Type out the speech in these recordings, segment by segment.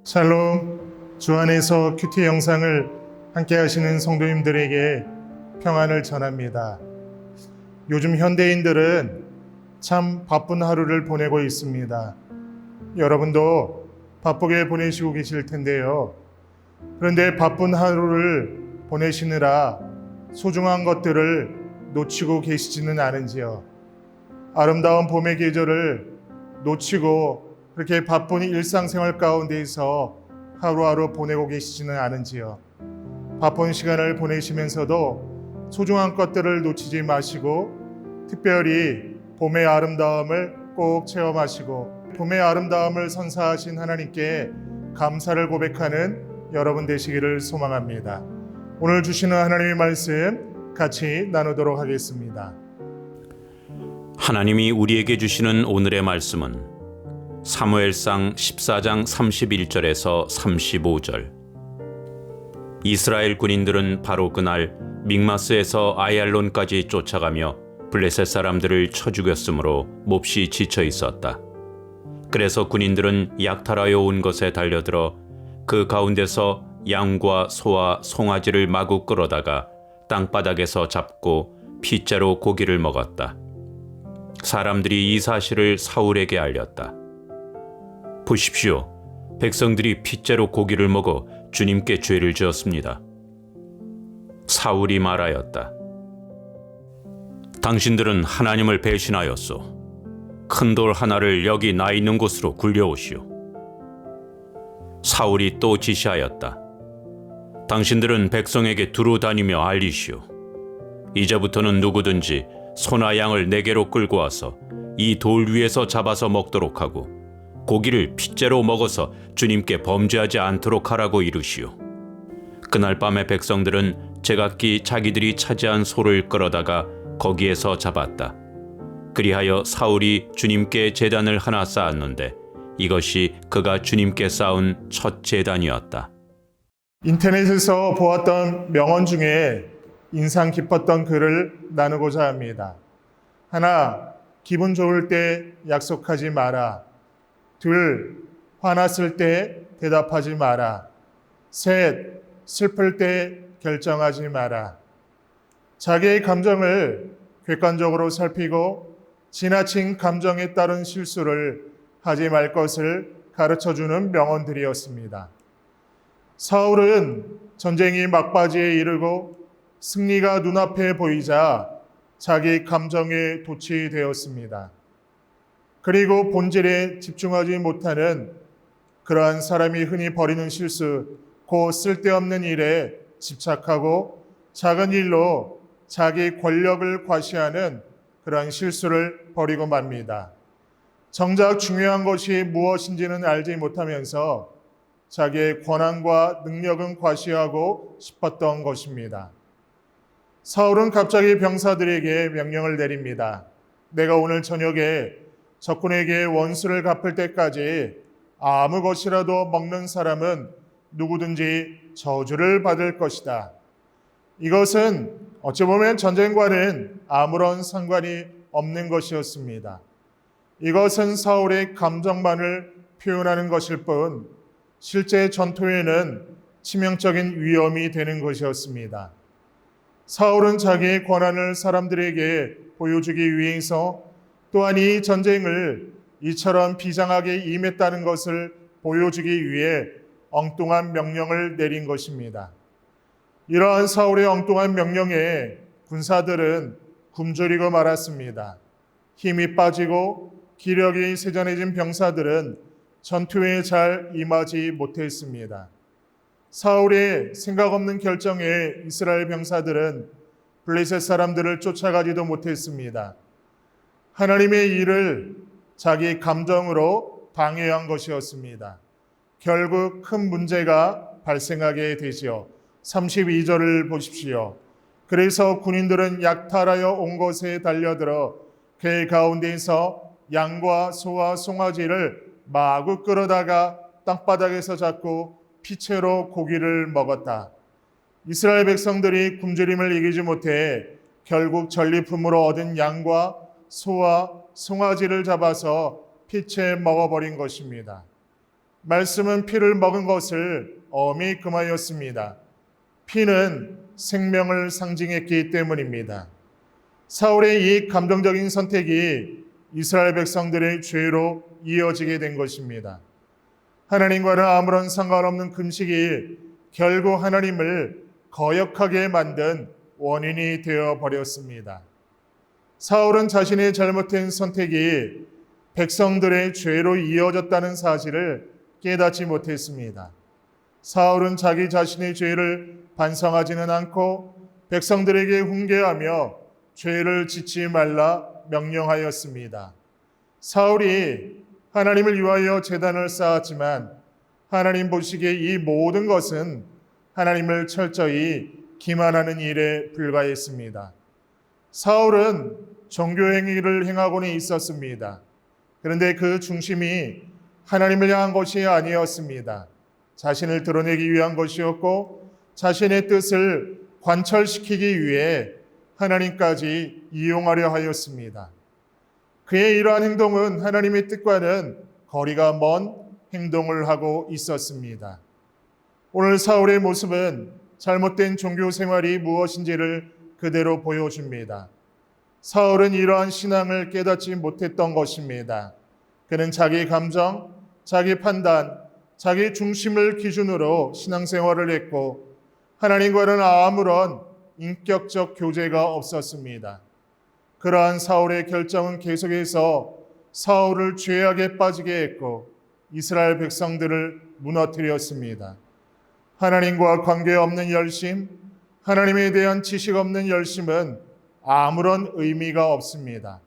샬롬, 주 안에서 큐티 영상을 함께 하시는 성도님들에게 평안을 전합니다. 요즘 현대인들은 참 바쁜 하루를 보내고 있습니다. 여러분도 바쁘게 보내시고 계실 텐데요. 그런데 바쁜 하루를 보내시느라 소중한 것들을 놓치고 계시지는 않은지요. 아름다운 봄의 계절을 놓치고 그렇게 바쁜 일상생활 가운데에서 하루하루 보내고 계시지는 않은지요. 바쁜 시간을 보내시면서도 소중한 것들을 놓치지 마시고 특별히 봄의 아름다움을 꼭 체험하시고 봄의 아름다움을 선사하신 하나님께 감사를 고백하는 여러분 되시기를 소망합니다. 오늘 주시는 하나님의 말씀 같이 나누도록 하겠습니다. 하나님이 우리에게 주시는 오늘의 말씀은 사무엘상 14장 31절에서 35절. 이스라엘 군인들은 바로 그날 믹마스에서 아얄론까지 쫓아가며 블레셋 사람들을 쳐 죽였으므로 몹시 지쳐 있었다. 그래서 군인들은 약탈하여 온 것에 달려들어 그 가운데서 양과 소와 송아지를 마구 끌어다가 땅바닥에서 잡고 핏째로 고기를 먹었다. 사람들이 이 사실을 사울에게 알렸다. 보십시오. 백성들이 핏째로 고기를 먹어 주님께 죄를 지었습니다. 사울이 말하였다. 당신들은 하나님을 배신하였소. 큰 돌 하나를 여기 나 있는 곳으로 굴려오시오. 사울이 또 지시하였다. 당신들은 백성에게 두루 다니며 알리시오. 이제부터는 누구든지 소나 양을 내게로 끌고 와서 이 돌 위에서 잡아서 먹도록 하고 고기를 핏째로 먹어서 주님께 범죄하지 않도록 하라고 이르시오. 그날 밤에 백성들은 제각기 자기들이 차지한 소를 끌어다가 거기에서 잡았다. 그리하여 사울이 주님께 제단을 하나 쌓았는데 이것이 그가 주님께 쌓은 첫 제단이었다. 인터넷에서 보았던 명언 중에 인상 깊었던 글을 나누고자 합니다. 하나, 기분 좋을 때 약속하지 마라. 둘, 화났을 때 대답하지 마라. 셋, 슬플 때 결정하지 마라. 자기의 감정을 객관적으로 살피고 지나친 감정에 따른 실수를 하지 말 것을 가르쳐주는 명언들이었습니다. 사울은 전쟁이 막바지에 이르고 승리가 눈앞에 보이자 자기 감정에 도취되었습니다. 그리고 본질에 집중하지 못하는 그러한 사람이 흔히 벌이는 실수, 곧 쓸데없는 일에 집착하고 작은 일로 자기 권력을 과시하는 그러한 실수를 벌이고 맙니다. 정작 중요한 것이 무엇인지는 알지 못하면서 자기의 권한과 능력은 과시하고 싶었던 것입니다. 사울은 갑자기 병사들에게 명령을 내립니다. 내가 오늘 저녁에 적군에게 원수를 갚을 때까지 아무 것이라도 먹는 사람은 누구든지 저주를 받을 것이다. 이것은 어찌 보면 전쟁과는 아무런 상관이 없는 것이었습니다. 이것은 사울의 감정만을 표현하는 것일 뿐 실제 전투에는 치명적인 위험이 되는 것이었습니다. 사울은 자기의 권한을 사람들에게 보여주기 위해서 또한 이 전쟁을 이처럼 비장하게 임했다는 것을 보여주기 위해 엉뚱한 명령을 내린 것입니다. 이러한 사울의 엉뚱한 명령에 군사들은 굶주리고 말았습니다. 힘이 빠지고 기력이 세전해진 병사들은 전투에 잘 임하지 못했습니다. 사울의 생각 없는 결정에 이스라엘 병사들은 블레셋 사람들을 쫓아가지도 못했습니다. 하나님의 일을 자기 감정으로 방해한 것이었습니다. 결국 큰 문제가 발생하게 되지요. 32절을 보십시오. 그래서 군인들은 약탈하여 온 것에 달려들어 그 가운데에서 양과 소와 송아지를 마구 끌어다가 땅바닥에서 잡고 피채로 고기를 먹었다. 이스라엘 백성들이 굶주림을 이기지 못해 결국 전리품으로 얻은 양과 소와 송아지를 잡아서 피채 먹어버린 것입니다. 말씀은 피를 먹은 것을 엄히 금하였습니다. 피는 생명을 상징했기 때문입니다. 사울의 이 감정적인 선택이 이스라엘 백성들의 죄로 이어지게 된 것입니다. 하나님과는 아무런 상관없는 금식이 결국 하나님을 거역하게 만든 원인이 되어 버렸습니다. 사울은 자신의 잘못된 선택이 백성들의 죄로 이어졌다는 사실을 깨닫지 못했습니다. 사울은 자기 자신의 죄를 반성하지는 않고 백성들에게 훈계하며 죄를 짓지 말라 명령하였습니다. 사울이 하나님을 위하여 제단을 쌓았지만 하나님 보시기에 이 모든 것은 하나님을 철저히 기만하는 일에 불과했습니다. 사울은 종교 행위를 행하고는 있었습니다. 그런데 그 중심이 하나님을 향한 것이 아니었습니다. 자신을 드러내기 위한 것이었고 자신의 뜻을 관철시키기 위해 하나님까지 이용하려 하였습니다. 그의 이러한 행동은 하나님의 뜻과는 거리가 먼 행동을 하고 있었습니다. 오늘 사울의 모습은 잘못된 종교 생활이 무엇인지를 그대로 보여줍니다. 사울은 이러한 신앙을 깨닫지 못했던 것입니다. 그는 자기 감정, 자기 판단, 자기 중심을 기준으로 신앙생활을 했고 하나님과는 아무런 인격적 교제가 없었습니다. 그러한 사울의 결정은 계속해서 사울을 죄악에 빠지게 했고 이스라엘 백성들을 무너뜨렸습니다. 하나님과 관계없는 열심, 하나님에 대한 지식 없는 열심은 아무런 의미가 없습니다.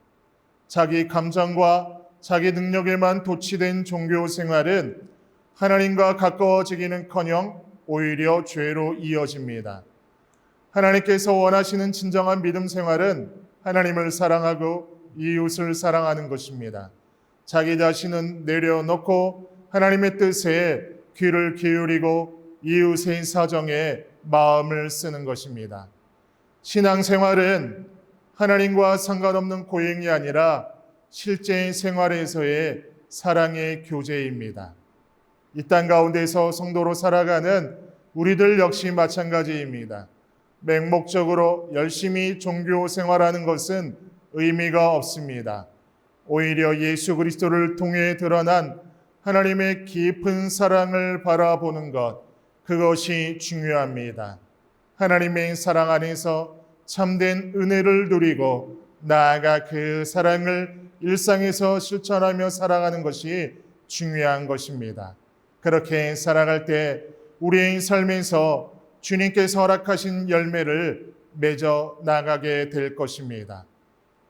자기 감정과 자기 능력에만 도취된 종교 생활은 하나님과 가까워지기는커녕 오히려 죄로 이어집니다. 하나님께서 원하시는 진정한 믿음 생활은 하나님을 사랑하고 이웃을 사랑하는 것입니다. 자기 자신은 내려놓고 하나님의 뜻에 귀를 기울이고 이웃의 사정에 마음을 쓰는 것입니다. 신앙생활은 하나님과 상관없는 고행이 아니라 실제 생활에서의 사랑의 교제입니다. 이 땅 가운데서 성도로 살아가는 우리들 역시 마찬가지입니다. 맹목적으로 열심히 종교 생활하는 것은 의미가 없습니다. 오히려 예수 그리스도를 통해 드러난 하나님의 깊은 사랑을 바라보는 것, 그것이 중요합니다. 하나님의 사랑 안에서 참된 은혜를 누리고 나아가 그 사랑을 일상에서 실천하며 살아가는 것이 중요한 것입니다. 그렇게 살아갈 때 우리의 삶에서 주님께서 허락하신 열매를 맺어 나가게 될 것입니다.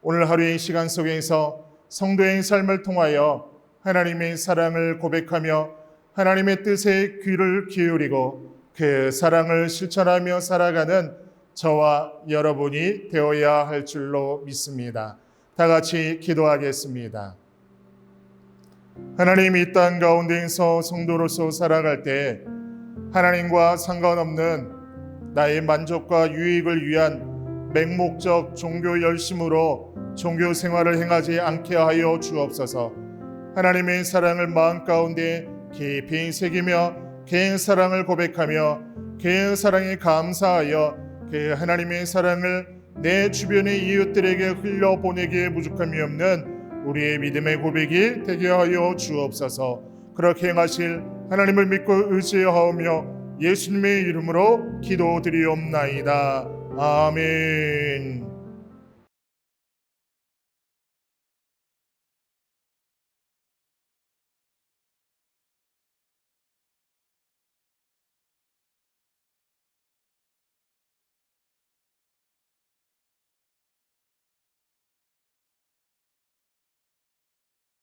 오늘 하루의 시간 속에서 성도의 삶을 통하여 하나님의 사랑을 고백하며 하나님의 뜻에 귀를 기울이고 그 사랑을 실천하며 살아가는 저와 여러분이 되어야 할 줄로 믿습니다. 다 같이 기도하겠습니다. 하나님, 이 땅 가운데에서 성도로서 살아갈 때 하나님과 상관없는 나의 만족과 유익을 위한 맹목적 종교 열심으로 종교 생활을 행하지 않게 하여 주옵소서. 하나님의 사랑을 마음 가운데 깊이 새기며 그의 사랑을 고백하며 그의 사랑에 감사하여 그 하나님의 사랑을 내 주변의 이웃들에게 흘려보내기에 부족함이 없는 우리의 믿음의 고백이 되게 하여 주옵소서. 그렇게 행하실 하나님을 믿고 의지하오며 예수님의 이름으로 기도드리옵나이다. 아멘.